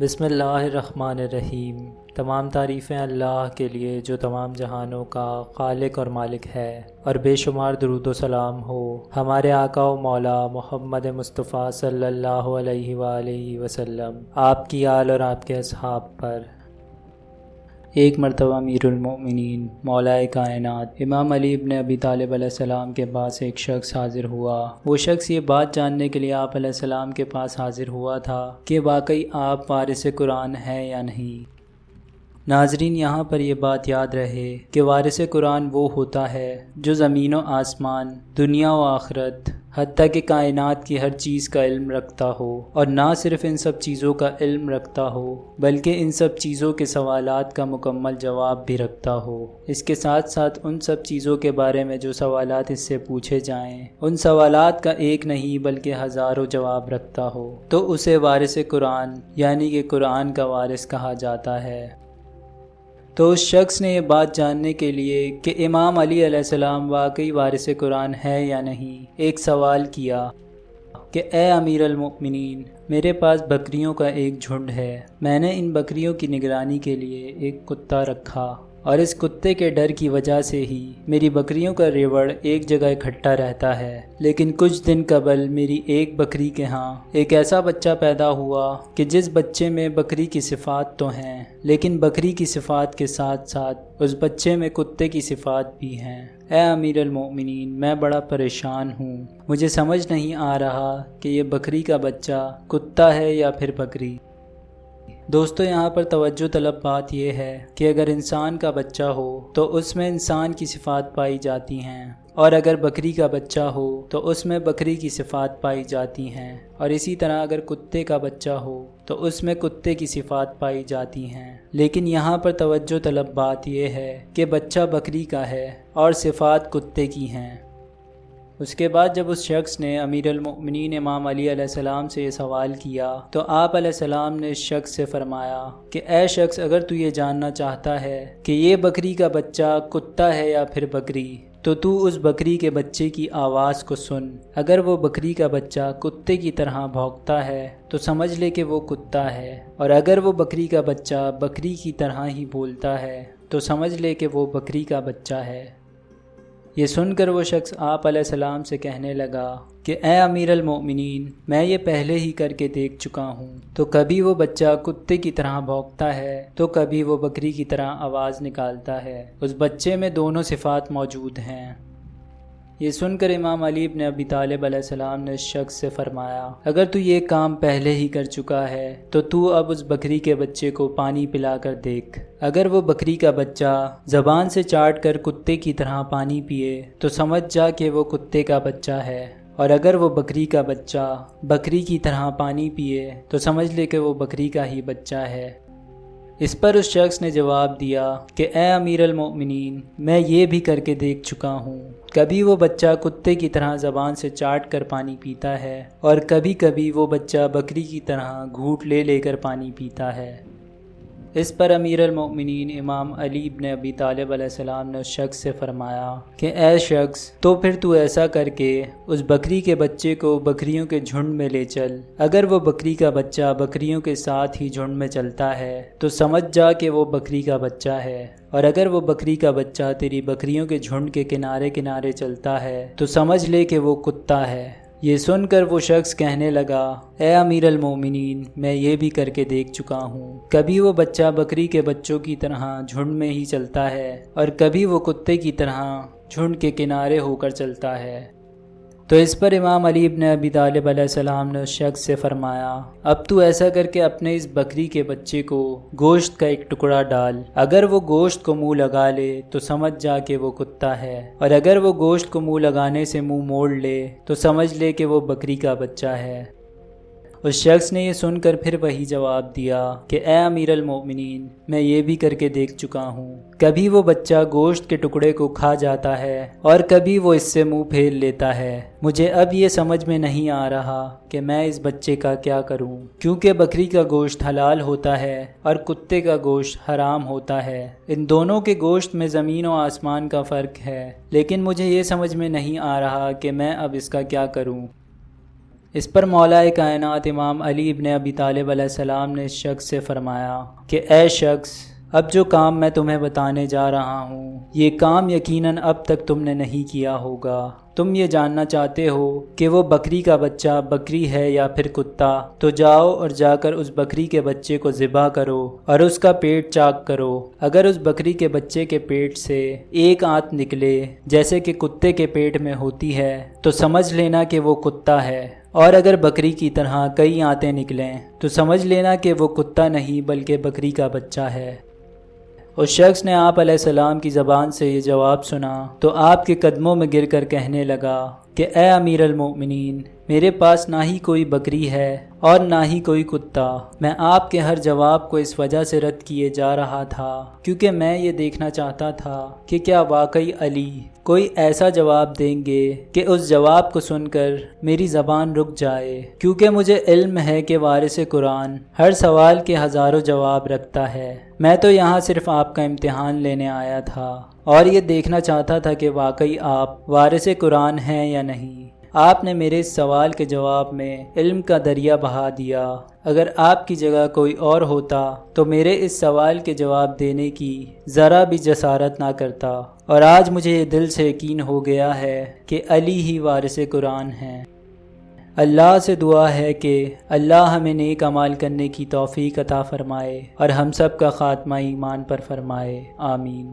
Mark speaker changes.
Speaker 1: بسم اللہ الرحمن الرحیم۔ تمام تعریفیں اللہ کے لیے جو تمام جہانوں کا خالق اور مالک ہے، اور بے شمار درود و سلام ہو ہمارے آقا و مولا محمد مصطفیٰ صلی اللہ علیہ وآلہ وسلم، آپ کی آل اور آپ کے اصحاب پر۔ ایک مرتبہ امیر المؤمنین مولا کائنات امام علی ابن ابی طالب علیہ السلام کے پاس ایک شخص حاضر ہوا۔ وہ شخص یہ بات جاننے کے لیے آپ علیہ السلام کے پاس حاضر ہوا تھا کہ واقعی آپ وارث قرآن ہیں یا نہیں۔ ناظرین، یہاں پر یہ بات یاد رہے کہ وارث قرآن وہ ہوتا ہے جو زمین و آسمان، دنیا و آخرت، حتیٰ کہ کائنات کی ہر چیز کا علم رکھتا ہو، اور نہ صرف ان سب چیزوں کا علم رکھتا ہو بلکہ ان سب چیزوں کے سوالات کا مکمل جواب بھی رکھتا ہو۔ اس کے ساتھ ساتھ ان سب چیزوں کے بارے میں جو سوالات اس سے پوچھے جائیں، ان سوالات کا ایک نہیں بلکہ ہزاروں جواب رکھتا ہو، تو اسے وارث قرآن یعنی کہ قرآن کا وارث کہا جاتا ہے۔ تو اس شخص نے یہ بات جاننے کے لیے کہ امام علی علیہ السلام واقعی وارث قرآن ہے یا نہیں، ایک سوال کیا کہ اے امیر المؤمنین، میرے پاس بکریوں کا ایک جھنڈ ہے۔ میں نے ان بکریوں کی نگرانی کے لیے ایک کتا رکھا، اور اس کتے کے ڈر کی وجہ سے ہی میری بکریوں کا ریوڑ ایک جگہ اکٹھا رہتا ہے۔ لیکن کچھ دن قبل میری ایک بکری کے ہاں ایک ایسا بچہ پیدا ہوا کہ جس بچے میں بکری کی صفات تو ہیں، لیکن بکری کی صفات کے ساتھ ساتھ اس بچے میں کتے کی صفات بھی ہیں۔ اے امیر المؤمنین، میں بڑا پریشان ہوں، مجھے سمجھ نہیں آ رہا کہ یہ بکری کا بچہ کتا ہے یا پھر بکری۔ دوستو، یہاں پر توجہ طلب بات یہ ہے کہ اگر انسان کا بچہ ہو تو اس میں انسان کی صفات پائی جاتی ہیں، اور اگر بکری کا بچہ ہو تو اس میں بکری کی صفات پائی جاتی ہیں، اور اسی طرح اگر کتے کا بچہ ہو تو اس میں کتے کی صفات پائی جاتی ہیں۔ لیکن یہاں پر توجہ طلب بات یہ ہے کہ بچہ بکری کا ہے اور صفات کتے کی ہیں۔ اس کے بعد جب اس شخص نے امیر المؤمنین امام علی علیہ السلام سے یہ سوال کیا تو آپ علیہ السلام نے اس شخص سے فرمایا کہ اے شخص، اگر تو یہ جاننا چاہتا ہے کہ یہ بکری کا بچہ کتا ہے یا پھر بکری، تو اس بکری کے بچے کی آواز کو سن۔ اگر وہ بکری کا بچہ کتے کی طرح بھونکتا ہے تو سمجھ لے کہ وہ کتا ہے، اور اگر وہ بکری کا بچہ بکری کی طرح ہی بولتا ہے تو سمجھ لے کہ وہ بکری کا بچہ ہے۔ یہ سن کر وہ شخص آپ علیہ السلام سے کہنے لگا کہ اے امیر المؤمنین، میں یہ پہلے ہی کر کے دیکھ چکا ہوں، تو کبھی وہ بچہ کتے کی طرح بھونکتا ہے تو کبھی وہ بکری کی طرح آواز نکالتا ہے۔ اس بچے میں دونوں صفات موجود ہیں۔ یہ سن کر امام علی ابن ابی طالب علیہ السلام نے اس شخص سے فرمایا، اگر تو یہ کام پہلے ہی کر چکا ہے تو اب اس بکری کے بچے کو پانی پلا کر دیکھ۔ اگر وہ بکری کا بچہ زبان سے چاٹ کر کتے کی طرح پانی پیے تو سمجھ جا کہ وہ کتے کا بچہ ہے، اور اگر وہ بکری کا بچہ بکری کی طرح پانی پیے تو سمجھ لے کہ وہ بکری کا ہی بچہ ہے۔ اس پر اس شخص نے جواب دیا کہ اے امیر المؤمنین، میں یہ بھی کر کے دیکھ چکا ہوں، کبھی وہ بچہ کتے کی طرح زبان سے چاٹ کر پانی پیتا ہے، اور کبھی کبھی وہ بچہ بکری کی طرح گھونٹ لے لے کر پانی پیتا ہے۔ اس پر امیر المؤمنین امام علی ابن ابی طالب علیہ السلام نے اس شخص سے فرمایا کہ اے شخص، تو پھر تو ایسا کر کے اس بکری کے بچے کو بکریوں کے جھنڈ میں لے چل۔ اگر وہ بکری کا بچہ بکریوں کے ساتھ ہی جھنڈ میں چلتا ہے تو سمجھ جا کہ وہ بکری کا بچہ ہے، اور اگر وہ بکری کا بچہ تیری بکریوں کے جھنڈ کے کنارے کنارے چلتا ہے تو سمجھ لے کہ وہ کتا ہے۔ یہ سن کر وہ شخص کہنے لگا، اے امیر المومنین، میں یہ بھی کر کے دیکھ چکا ہوں، کبھی وہ بچہ بکری کے بچوں کی طرح جھنڈ میں ہی چلتا ہے، اور کبھی وہ کتے کی طرح جھنڈ کے کنارے ہو کر چلتا ہے۔ تو اس پر امام علی ابن ابی طالب علیہ السلام نے اس شخص سے فرمایا، اب تو ایسا کر کے اپنے اس بکری کے بچے کو گوشت کا ایک ٹکڑا ڈال۔ اگر وہ گوشت کو منہ لگا لے تو سمجھ جا کہ وہ کتا ہے، اور اگر وہ گوشت کو منہ لگانے سے منہ موڑ لے تو سمجھ لے کہ وہ بکری کا بچہ ہے۔ اس شخص نے یہ سن کر پھر وہی جواب دیا کہ اے امیر المؤمنین، میں یہ بھی کر کے دیکھ چکا ہوں، کبھی وہ بچہ گوشت کے ٹکڑے کو کھا جاتا ہے اور کبھی وہ اس سے منہ پھیر لیتا ہے۔ مجھے اب یہ سمجھ میں نہیں آ رہا کہ میں اس بچے کا کیا کروں، کیونکہ بکری کا گوشت حلال ہوتا ہے اور کتے کا گوشت حرام ہوتا ہے۔ ان دونوں کے گوشت میں زمین و آسمان کا فرق ہے، لیکن مجھے یہ سمجھ میں نہیں آ رہا کہ میں اب اس کا کیا کروں۔ اس پر مولا کائنات امام علی ابن ابی طالب علیہ السلام نے اس شخص سے فرمایا کہ اے شخص، اب جو کام میں تمہیں بتانے جا رہا ہوں یہ کام یقیناً اب تک تم نے نہیں کیا ہوگا۔ تم یہ جاننا چاہتے ہو کہ وہ بکری کا بچہ بکری ہے یا پھر کتا، تو جاؤ اور جا کر اس بکری کے بچے کو ذبح کرو اور اس کا پیٹ چاک کرو۔ اگر اس بکری کے بچے کے پیٹ سے ایک آنت نکلے جیسے کہ کتے کے پیٹ میں ہوتی ہے تو سمجھ لینا کہ وہ کتا ہے، اور اگر بکری کی طرح کئی آنتیں نکلیں تو سمجھ لینا کہ وہ کتا نہیں بلکہ بکری کا بچہ ہے۔ اس شخص نے آپ علیہ السلام کی زبان سے یہ جواب سنا تو آپ کے قدموں میں گر کر کہنے لگا کہ اے امیر المؤمنین، میرے پاس نہ ہی کوئی بکری ہے اور نہ ہی کوئی کتا۔ میں آپ کے ہر جواب کو اس وجہ سے رد کیے جا رہا تھا کیونکہ میں یہ دیکھنا چاہتا تھا کہ کیا واقعی علی کوئی ایسا جواب دیں گے کہ اس جواب کو سن کر میری زبان رک جائے، کیونکہ مجھے علم ہے کہ وارث قرآن ہر سوال کے ہزاروں جواب رکھتا ہے۔ میں تو یہاں صرف آپ کا امتحان لینے آیا تھا اور یہ دیکھنا چاہتا تھا کہ واقعی آپ وارث قرآن ہیں یا نہیں۔ آپ نے میرے اس سوال کے جواب میں علم کا دریا بہا دیا۔ اگر آپ کی جگہ کوئی اور ہوتا تو میرے اس سوال کے جواب دینے کی ذرا بھی جسارت نہ کرتا، اور آج مجھے یہ دل سے یقین ہو گیا ہے کہ علی ہی وارث قرآن ہیں۔ اللہ سے دعا ہے کہ اللہ ہمیں نیک اعمال کرنے کی توفیق عطا فرمائے اور ہم سب کا خاتمہ ایمان پر فرمائے، آمین۔